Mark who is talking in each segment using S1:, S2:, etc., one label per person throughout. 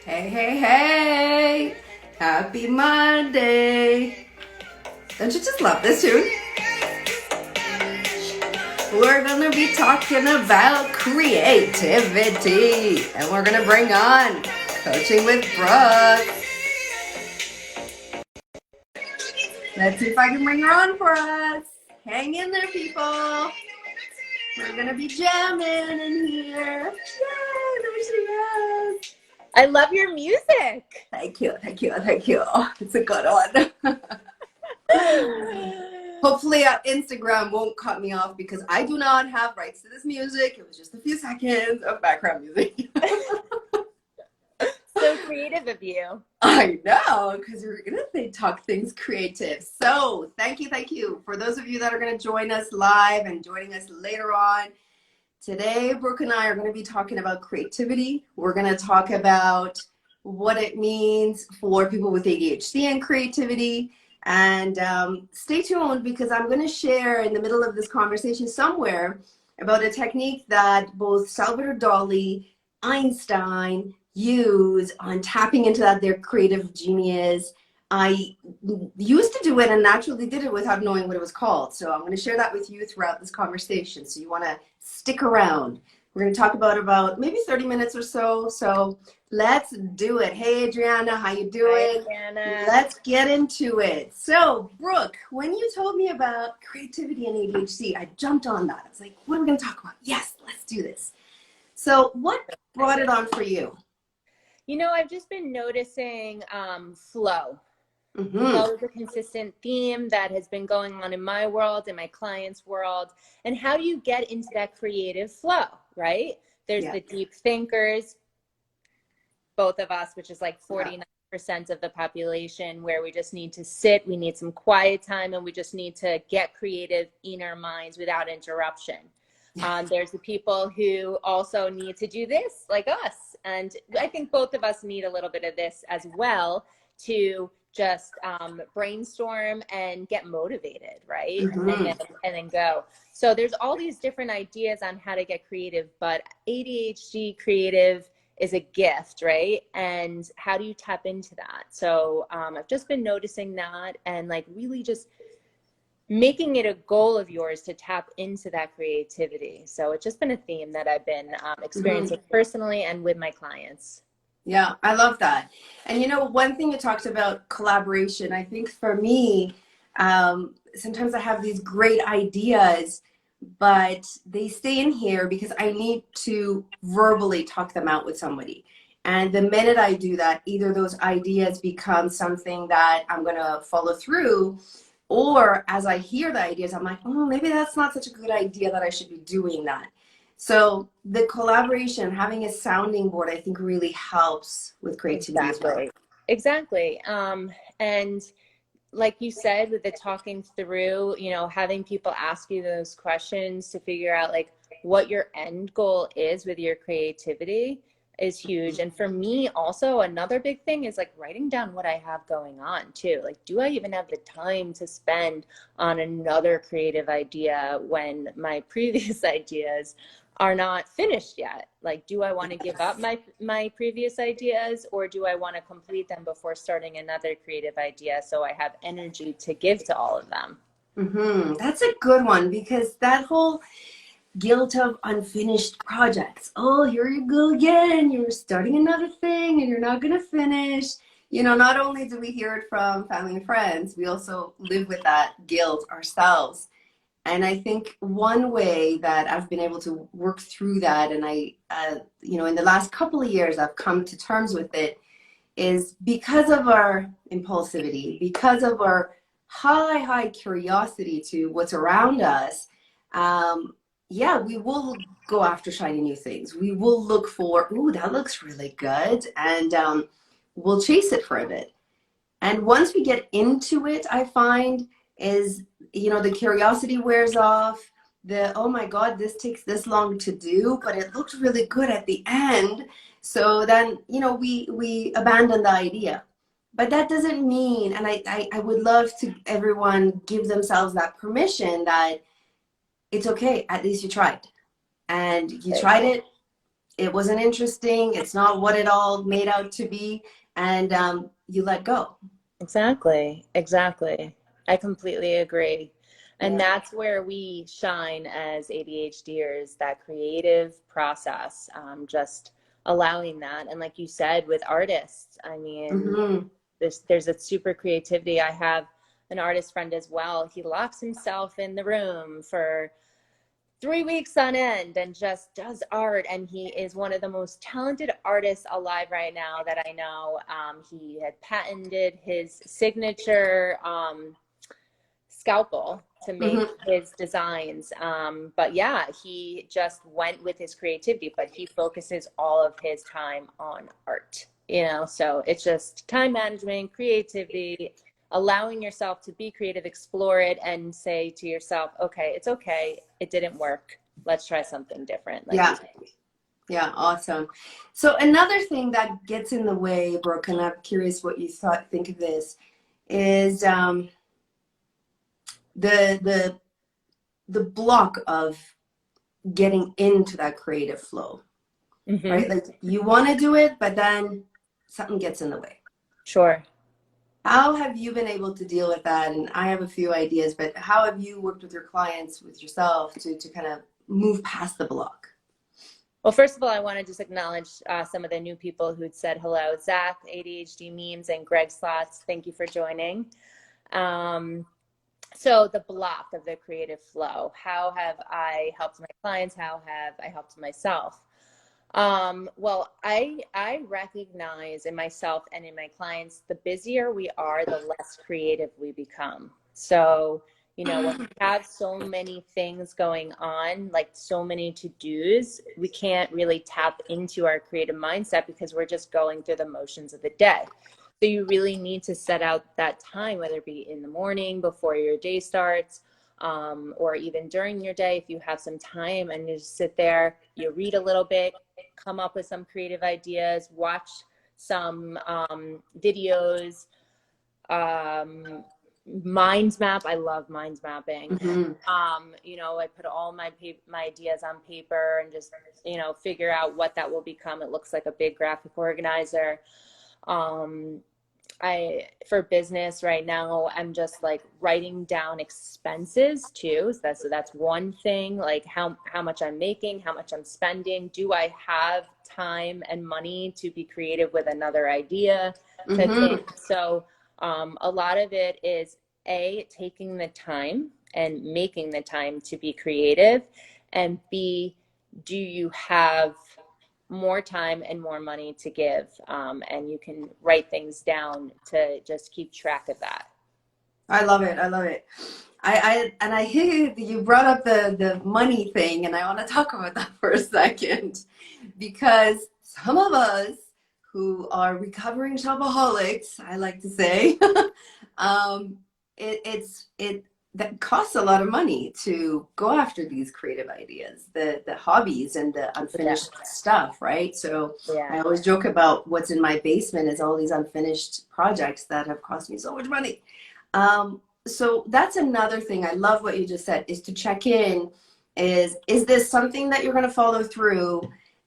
S1: Hey, hey, hey! Happy Monday! Don't you just love this tune? We're gonna be talking about creativity, and we're gonna bring on Coaching with Brooke. Let's see if I can bring her on for us. Hang in there, people. We're gonna be jamming in here. Yay, there she is.
S2: I love your music.
S1: Thank you, thank you, thank you. Oh, it's a good one. Hopefully Instagram won't cut me off because I do not have rights to this music. It was just a few seconds of background music.
S2: So creative of you.
S1: I know, because we're going to talk things creative. So thank you. For those of you that are going to join us live and joining us later on, today Brooke and I are going to be talking about creativity. We're going to talk about what it means for people with ADHD and creativity. And stay tuned because I'm going to share in the middle of this conversation somewhere about a technique that both Salvador Dali, Einstein use on tapping into their creative genius. I used to do it and naturally did it without knowing what it was called. So I'm going to share that with you throughout this conversation. So you want to stick around. We're going to talk about maybe 30 minutes or so. So let's do it. Hey, Adriana, how you doing?
S2: Hi, Anna.
S1: Let's get into it. So, Brooke, when you told me about creativity and ADHD, I jumped on that. I was like, what are we going to talk about? Yes, let's do this. So what brought it on for you?
S2: You know, I've just been noticing flow.
S1: Mm-hmm.
S2: Flow is a consistent theme that has been going on in my world, in my clients' world. And how do you get into that creative flow, right? There's the deep thinkers, both of us, which is like 49% of the population, where we just need to sit, we need some quiet time, and we just need to get creative in our minds without interruption. There's the people who also need to do this, like us. And I think both of us need a little bit of this as well to just brainstorm and get motivated, right?
S1: Mm-hmm.
S2: And then go. So there's all these different ideas on how to get creative, but ADHD creative is a gift, right? And how do you tap into that? So I've just been noticing that and like really just making it a goal of yours to tap into that creativity. So it's just been a theme that I've been experiencing personally and with my clients.
S1: Yeah, I love that. And you know, one thing you talked about collaboration, I think for me, sometimes I have these great ideas, but they stay in here because I need to verbally talk them out with somebody. And the minute I do that, either those ideas become something that I'm going to follow through, or as I hear the ideas, I'm like, oh, maybe that's not such a good idea that I should be doing that. So the collaboration, having a sounding board, I think really helps with creativity as well.
S2: Exactly. And like you said, with the talking through, you know, having people ask you those questions to figure out like what your end goal is with your creativity is huge. And for me also, another big thing is like writing down what I have going on too. Like, do I even have the time to spend on another creative idea when my previous ideas are not finished yet? Like, do I want to give up my previous ideas, or do I want to complete them before starting another creative idea so I have energy to give to all of them?
S1: Mm-hmm. That's a good one, because that whole guilt of unfinished projects. Oh, here you go again. You're starting another thing and you're not going to finish. You know, not only do we hear it from family and friends, we also live with that guilt ourselves. And I think one way that I've been able to work through that, and you know, in the last couple of years, I've come to terms with it, is because of our impulsivity, because of our high curiosity to what's around us. Yeah, we will go after shiny new things. We will look for, ooh, that looks really good. And we'll chase it for a bit. And once we get into it, I find is, you know, the curiosity wears off. Oh my God, this takes this long to do, but it looked really good at the end. So then, you know, we abandon the idea. But that doesn't mean, and I would love to everyone give themselves that permission that it's okay, at least you tried. And you tried it, it wasn't interesting, it's not what it all made out to be, and you let go.
S2: Exactly. Exactly. I completely agree. And
S1: Yeah.
S2: that's where we shine as ADHDers, that creative process, just allowing that. And like you said, with artists, I mean,
S1: Hmm.
S2: there's a super creativity. I have an artist friend as well. He locks himself in the room for 3 weeks on end and just does art. And he is one of the most talented artists alive right now that I know. He had patented his signature scalpel to make
S1: Hmm.
S2: his designs. But yeah, he just went with his creativity, but he focuses all of his time on art, so it's just time management, creativity, allowing yourself to be creative, explore it, and say to yourself, okay, it didn't work. Let's try something different. Like you
S1: Yeah.
S2: said.
S1: Yeah, awesome. So another thing that gets in the way, Brooke, and I'm curious what you think of this, is the the the block of getting into that creative flow,
S2: Mm-hmm.
S1: right? Like you want to do it, but then something gets in the way.
S2: Sure.
S1: How have you been able to deal with that? And I have a few ideas, but how have you worked with your clients, with yourself, to kind of move past the block?
S2: Well, first of all, I want to just acknowledge some of the new people who'd said hello. Zach, ADHD Memes, and Greg Slots, thank you for joining. So the block of the creative flow, how have I helped my clients? How have I helped myself? Well, I recognize in myself and in my clients, the busier we are, the less creative we become. So, when we have so many things going on, like so many to-dos, we can't really tap into our creative mindset because we're just going through the motions of the day. So you really need to set out that time, whether it be in the morning before your day starts, or even during your day, if you have some time and you just sit there, you read a little bit, come up with some creative ideas, watch some videos, mind map. I love mind mapping.
S1: Mm-hmm.
S2: I put all my ideas on paper and just, figure out what that will become. It looks like a big graphic organizer. For business right now, I'm just like writing down expenses too. So that's one thing, like how much I'm making, how much I'm spending. Do I have time and money to be creative with another idea type thing?
S1: Mm-hmm.
S2: So a lot of it is taking the time and making the time to be creative, and B, do you have more time and more money to give, and you can write things down to just keep track of that.
S1: I love it. I love it. I hear you brought up the money thing, and I want to talk about that for a second, because some of us who are recovering shopaholics, I like to say, um, it that costs a lot of money to go after these creative ideas, the hobbies and the
S2: Yeah,
S1: unfinished stuff, right? So
S2: yeah.
S1: I always joke about what's in my basement is all these unfinished projects that have cost me so much money. So that's another thing. I love what you just said, is to check in. Is this something that you're going to follow through?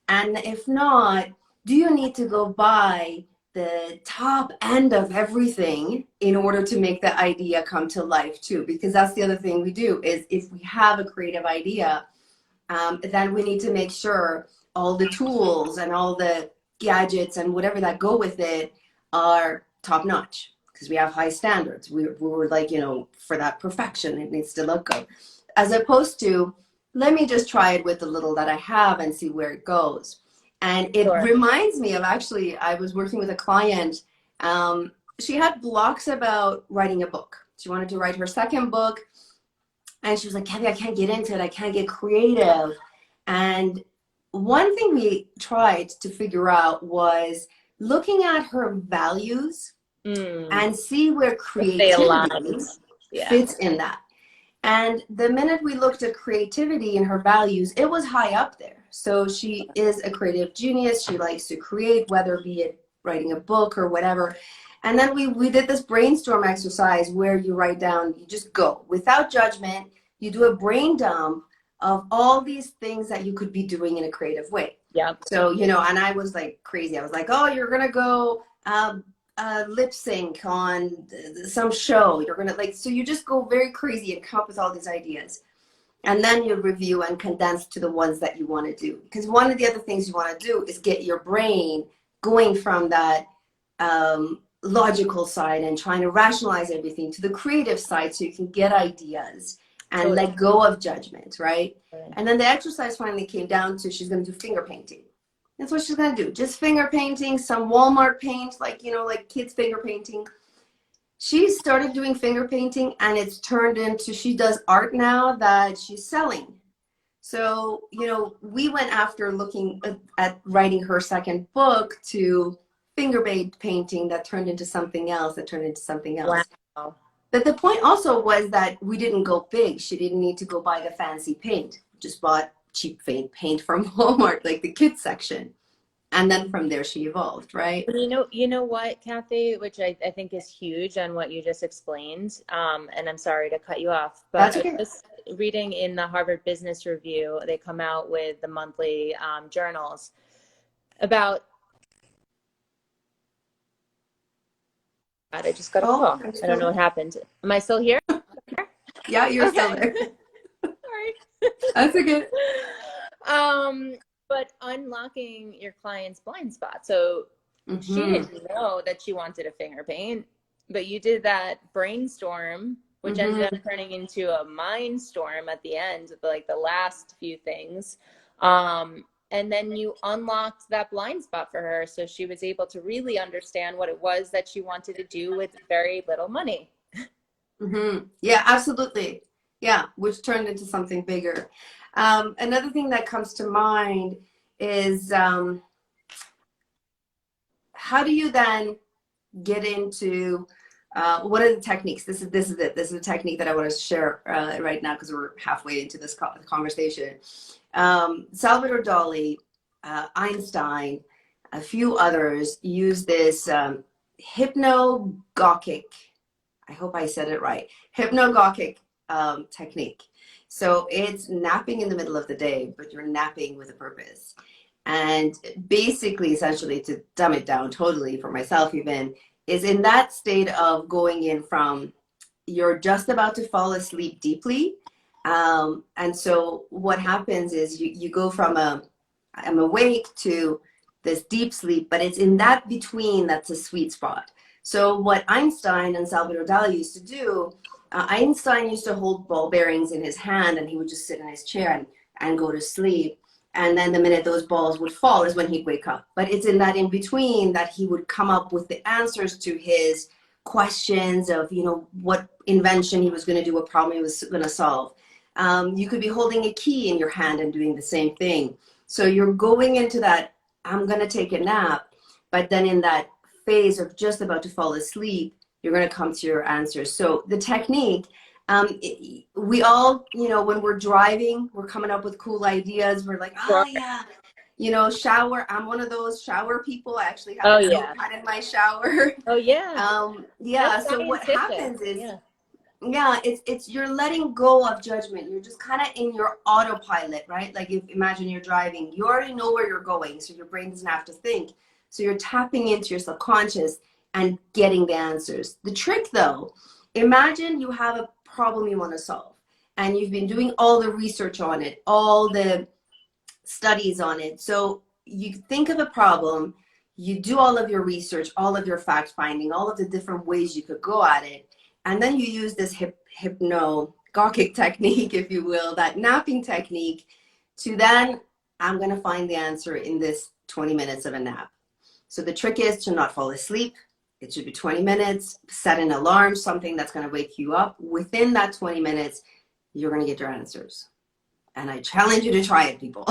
S1: And if not, do you need to go buy the top end of everything in order to make the idea come to life too? Because that's the other thing we do, is if we have a creative idea, then we need to make sure all the tools and all the gadgets and whatever that go with it are top notch, because we have high standards. We're like, for that perfection, it needs to look good. As opposed to, let me just try it with the little that I have and see where it goes. And it
S2: Sure.
S1: reminds me of, actually, I was working with a client. She had blocks about writing a book. She wanted to write her second book. And she was like, Kathy, I can't get into it. I can't get creative. And one thing we tried to figure out was looking at her values
S2: Mm,
S1: and see where
S2: if they
S1: creativity
S2: aligned. Yeah.
S1: fits in that. And the minute we looked at creativity and her values, it was high up there. So she is a creative genius. She likes to create, whether be it writing a book or whatever. And then we did this brainstorm exercise where you write down, you just go without judgment. You do a brain dump of all these things that you could be doing in a creative way.
S2: Yeah.
S1: So, you know, and I was like crazy. I was like, oh, you're gonna go lip sync on some show. You're gonna like, so you just go very crazy and come up with all these ideas. And then you review and condense to the ones that you want to do. Because one of the other things you want to do is get your brain going from that logical side and trying to rationalize everything to the creative side so you can get ideas and let go of judgment, right? And then the exercise finally came down to she's going to do finger painting. That's what she's going to do. Just finger painting, some Walmart paint, like, you know, like kids finger painting. She started doing finger painting and it's turned into, she does art now that she's selling. So, you know, we went after looking at writing her second book to finger painting that turned into something else, that turned into something else.
S2: Wow.
S1: But the point also was that we didn't go big. She didn't need to go buy the fancy paint. Just bought cheap paint from Walmart, like the kids section. And then from there she evolved, right?
S2: You know what, Kathy, which I think is huge on what you just explained. And I'm sorry to cut you off, but
S1: That's okay.
S2: just reading in the Harvard Business Review, they come out with the monthly journals about. God, I just got a call. I don't know what happened. Am I still here?
S1: Yeah, you're still there.
S2: Sorry.
S1: That's okay.
S2: But unlocking your client's blind spot. So she didn't know that she wanted a finger paint, but you did that brainstorm, which ended up turning into a mind storm at the end, like the last few things. And then you unlocked that blind spot for her. So she was able to really understand what it was that she wanted to do with very little money.
S1: Yeah, absolutely. Yeah, which turned into something bigger. Another thing that comes to mind is how do you then get into what are the techniques? This is it. This is a technique that I want to share right now because we're halfway into this conversation. Salvador Dali, Einstein, a few others use this hypnagogic. I hope I said it right. Hypnagogic technique. So it's napping in the middle of the day, but you're napping with a purpose. And basically, essentially, to dumb it down totally for myself even, is in that state of going in from you're just about to fall asleep deeply. And so what happens is you go from I'm awake to this deep sleep, but it's in that between that's a sweet spot. So what Einstein and Salvador Dali used to do, Einstein used to hold ball bearings in his hand and he would just sit in his chair and go to sleep. And then the minute those balls would fall is when he'd wake up. But it's in that in between that he would come up with the answers to his questions of, you know, what invention he was going to do, what problem he was going to solve. You could be holding a key in your hand and doing the same thing. So you're going into that, I'm going to take a nap, but then in that phase of just about to fall asleep, you're going to come to your answers. So the technique, we all, you know, when we're driving, we're coming up with cool ideas. We're like, oh yeah, you know, shower. I'm one of those shower people. I actually have a notepad in my shower.
S2: Oh yeah.
S1: Yeah. So what happens is, it's you're letting go of judgment. You're just kind of in your autopilot, right? Like if imagine you're driving, you already know where you're going, so your brain doesn't have to think. So you're tapping into your subconscious and getting the answers. The trick though, imagine you have a problem you want to solve and you've been doing all the research on it, all the studies on it. So you think of a problem, you do all of your research, all of your fact finding, all of the different ways you could go at it. And then you use this hypnagogic technique, if you will, that napping technique to then, I'm going to find the answer in this 20 minutes of a nap. So the trick is to not fall asleep. It should be 20 minutes, set an alarm, something that's going to wake you up. Within that 20 minutes, you're going to get your answers. And I challenge you to try it, people.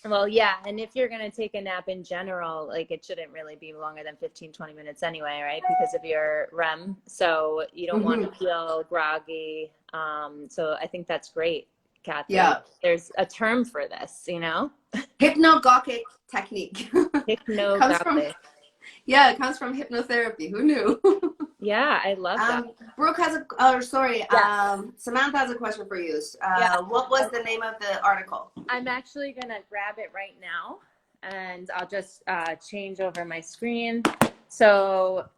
S2: Well, yeah. And if you're going to take a nap in general, like it shouldn't really be longer than 15, 20 minutes anyway, right? Because of your REM. So you don't want to feel groggy. So I think that's great, Kathy.
S1: Yeah.
S2: There's a term for this, you know?
S1: Hypnagogic technique.
S2: Hypnagogic.
S1: Yeah, it comes from hypnotherapy. Who knew?
S2: Yeah, I love that.
S1: Brooke has
S2: Yes.
S1: Samantha has a question for you.
S2: Yeah.
S1: What was the name of the article?
S2: I'm actually going to grab it right now and I'll just change over my screen. So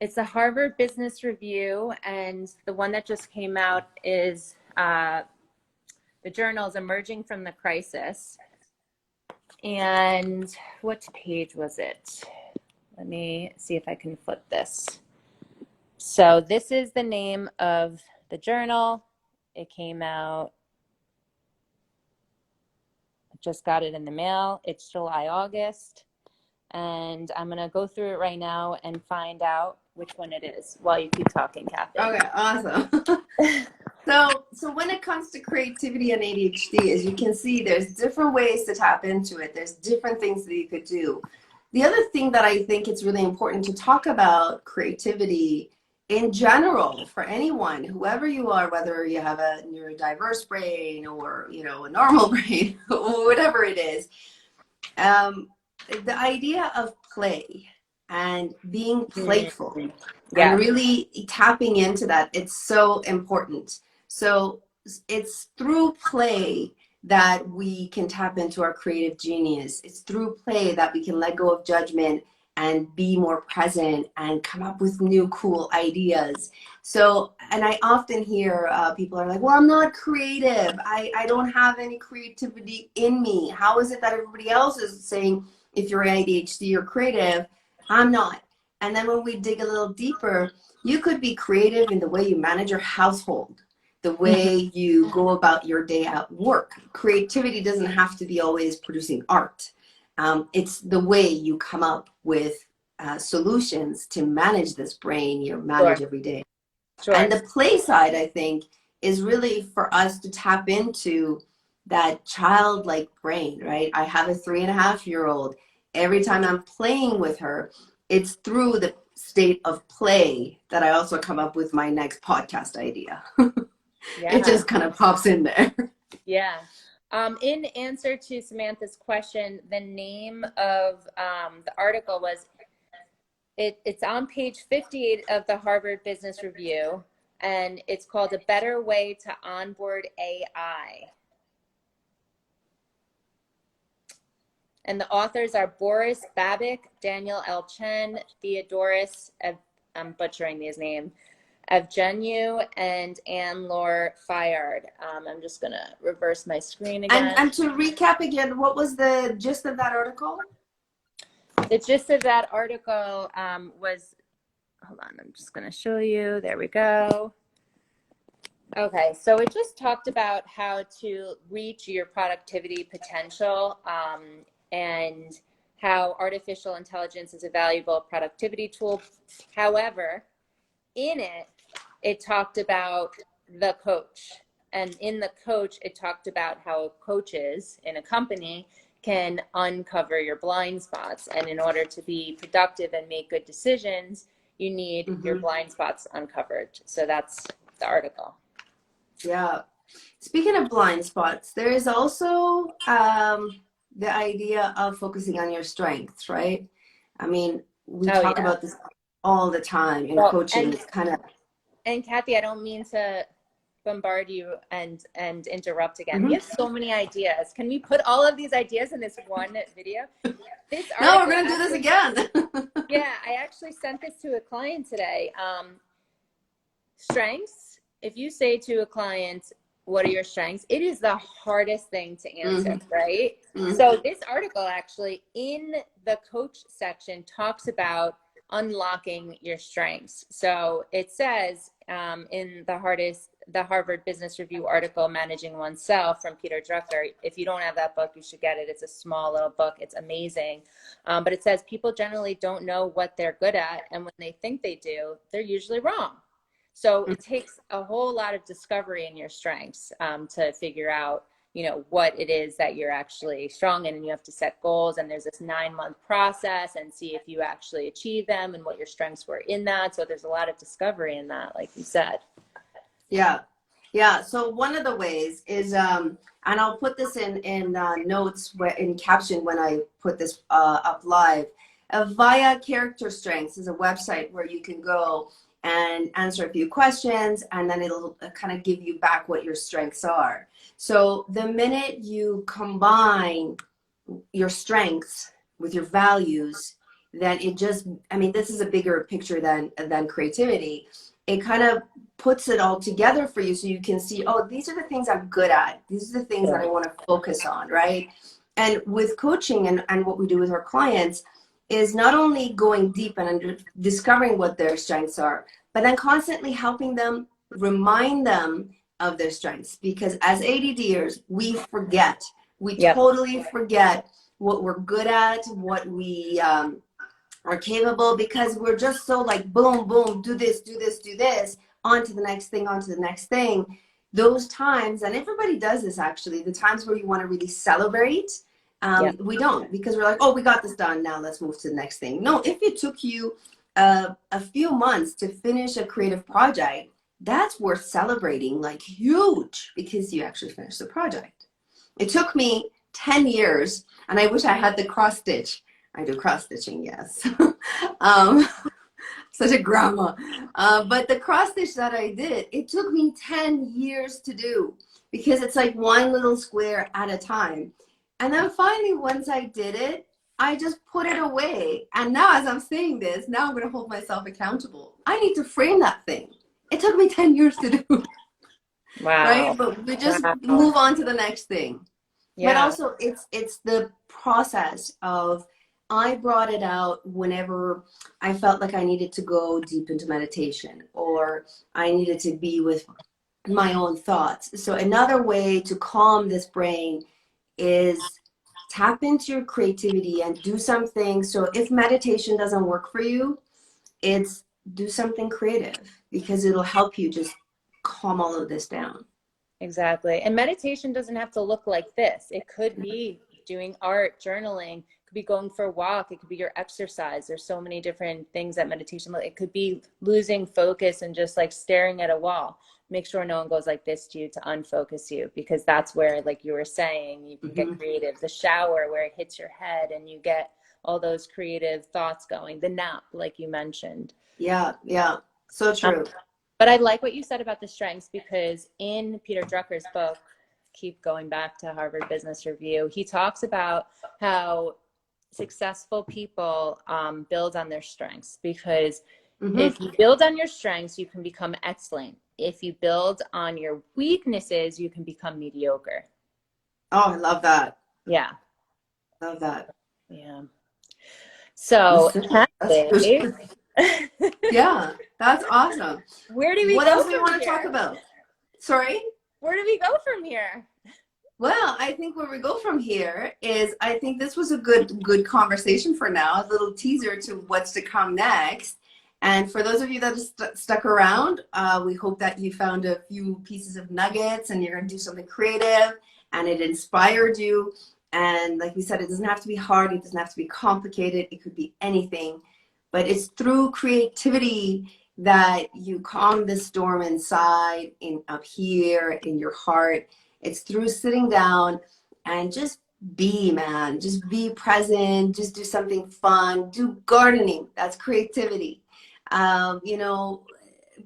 S2: it's the Harvard Business Review, and the one that just came out is the journal is Emerging from the Crisis. And what page was it? Let me see if I can flip this. So this is the name of the journal. It came out, just got it in the mail. It's July, August. And I'm going to go through it right now and find out which one it is while you keep talking, Kathy.
S1: Okay, awesome. So when it comes to creativity and ADHD, as you can see, there's different ways to tap into it. There's different things that you could do. The other thing that I think it's really important to talk about creativity in general for anyone, whoever you are, whether you have a neurodiverse brain or, you know, a normal brain, or whatever it is, the idea of play and being playful
S2: Yeah.
S1: and really tapping into that, it's so important. So it's through play that we can tap into our creative genius. It's through play that we can let go of judgment and be more present and come up with new cool ideas. So, and I often hear people are like, well, I'm not creative. I don't have any creativity in me. How is it that everybody else is saying, if you're ADHD or creative, I'm not? And then when we dig a little deeper, you could be creative in the way you manage your household, the way you go about your day at work. Creativity doesn't have to be always producing art. It's the way you come up with solutions to manage this brain you manage every day.
S2: Sure.
S1: And the play side, I think, is really for us to tap into that childlike brain, right? I have a 3.5-year-old. Every time I'm playing with her, it's through the state of play that I also come up with my next podcast idea.
S2: Yeah.
S1: It just kind of pops in there.
S2: Yeah. In answer to Samantha's question, the name of the article was, it's on page 58 of the Harvard Business Review, and it's called A Better Way to Onboard AI. And the authors are Boris Babic, Daniel L. Chen, Theodoros, I'm butchering these names, Evgeniu, and Anne-Laure Fayard. I'm just going to reverse my screen again.
S1: And to recap again, what was the gist of that article?
S2: The gist of that article was, hold on, I'm just going to show you. There we go. Okay, so it just talked about how to reach your productivity potential and how artificial intelligence is a valuable productivity tool. However, in it, it talked about the coach. And in the coach, it talked about how coaches in a company can uncover your blind spots. And in order to be productive and make good decisions, you need your blind spots uncovered. So that's the article.
S1: Yeah. Speaking of blind spots, there is also the idea of focusing on your strengths, right? I mean, we talk about this all the time in coaching. It's kind of.
S2: And Kathy, I don't mean to bombard you and interrupt again. We have so many ideas. Can we put all of these ideas in this one video?
S1: No, we're going to do this again.
S2: Yeah, I actually sent this to a client today. Strengths. If you say to a client, what are your strengths? It is the hardest thing to answer, right? So this article actually in the coach section talks about unlocking your strengths. So it says in the Harvard Business Review article, Managing Oneself from Peter Drucker. If you don't have that book, you should get it. It's a small little book. It's amazing. But it says people generally don't know what they're good at. And when they think they do, they're usually wrong. So it takes a whole lot of discovery in your strengths to figure out, you know, what it is that you're actually strong in, and you have to set goals, and there's this 9-month process and see if you actually achieve them and what your strengths were in that. So there's a lot of discovery in that, like you said.
S1: Yeah. So one of the ways is, and I'll put this in notes in caption when I put this up live. Via Character Strengths is a website where you can go and answer a few questions, and then it'll kind of give you back what your strengths are. So the minute you combine your strengths with your values, then it just, I mean, this is a bigger picture than creativity. It kind of puts it all together for you so you can see, oh, these are the things I'm good at. These are the things that I want to focus on, right? And with coaching and what we do with our clients is not only going deep and discovering what their strengths are, but then constantly helping them, remind them of their strengths. Because as ADDers, we forget. We totally forget what we're good at, what we are capable, because we're just so like, boom, boom, do this, do this, do this, on to the next thing, on to the next thing. Those times, and everybody does this actually, the times where you want to really celebrate, we don't, because we're like, oh, we got this done, now let's move to the next thing. No, if it took you a few months to finish a creative project, that's worth celebrating, like huge, because you actually finished the project. It took me 10 years, and I wish I had the cross stitch. I do cross stitching, yes. Such a grandma. But the cross stitch that I did, it took me 10 years to do, because it's like one little square at a time. And then finally, once I did it, I just put it away. And now as I'm saying this, now I'm going to hold myself accountable. I need to frame that thing. It took me 10 years to do.
S2: Wow.
S1: Right? But we just move on to the next thing. Yeah. But also it's the process of, I brought it out whenever I felt like I needed to go deep into meditation, or I needed to be with my own thoughts. So another way to calm this brain is tap into your creativity and do something. So if meditation doesn't work for you, it's do something creative, because it'll help you just calm all of this down.
S2: Exactly. And meditation doesn't have to look like this. It could be doing art, journaling, it could be going for a walk, it could be your exercise. There's so many different things that meditation, it could be losing focus and just like staring at a wall. Make sure no one goes like this to you to unfocus you, because that's where, like you were saying, you can get creative. The shower, where it hits your head and you get all those creative thoughts going. The nap, like you mentioned.
S1: Yeah, so true.
S2: But I like what you said about the strengths, because in Peter Drucker's book, keep going back to Harvard Business Review, he talks about how successful people build on their strengths, because if you build on your strengths, you can become excellent. If you build on your weaknesses, you can become mediocre.
S1: Oh, I love that.
S2: Yeah.
S1: Love that.
S2: Yeah. So,
S1: yeah, that's awesome.
S2: Where do we
S1: what
S2: go
S1: else do we want
S2: here?
S1: to talk about? Sorry?
S2: Where do we go from here?
S1: Well, I think where we go from here is, I think this was a good conversation for now, a little teaser to what's to come next. And for those of you that are stuck around, we hope that you found a few pieces of nuggets and you're going to do something creative and it inspired you. And like we said, it doesn't have to be hard. It doesn't have to be complicated. It could be anything. But it's through creativity that you calm the storm inside, up here in your heart. It's through sitting down and just be, man. Just be present. Just do something fun. Do gardening. That's creativity. You know,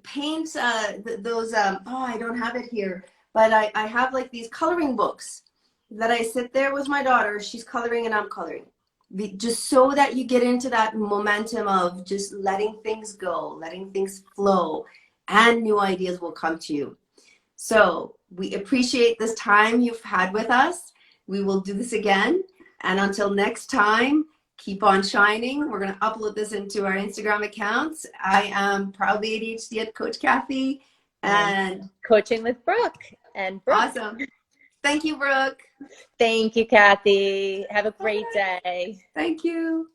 S1: paint those, oh, I don't have it here, but I have like these coloring books that I sit there with my daughter. She's coloring and I'm coloring. Just so that you get into that momentum of just letting things go, letting things flow, and new ideas will come to you. So we appreciate this time you've had with us. We will do this again. And until next time, keep on shining. We're going to upload this into our Instagram accounts. I am Proudly ADHD at Coach Kathy. And
S2: Coaching with Brooke. And Brooke.
S1: Awesome. Thank you, Brooke.
S2: Thank you, Kathy. Have a great day.
S1: Thank you.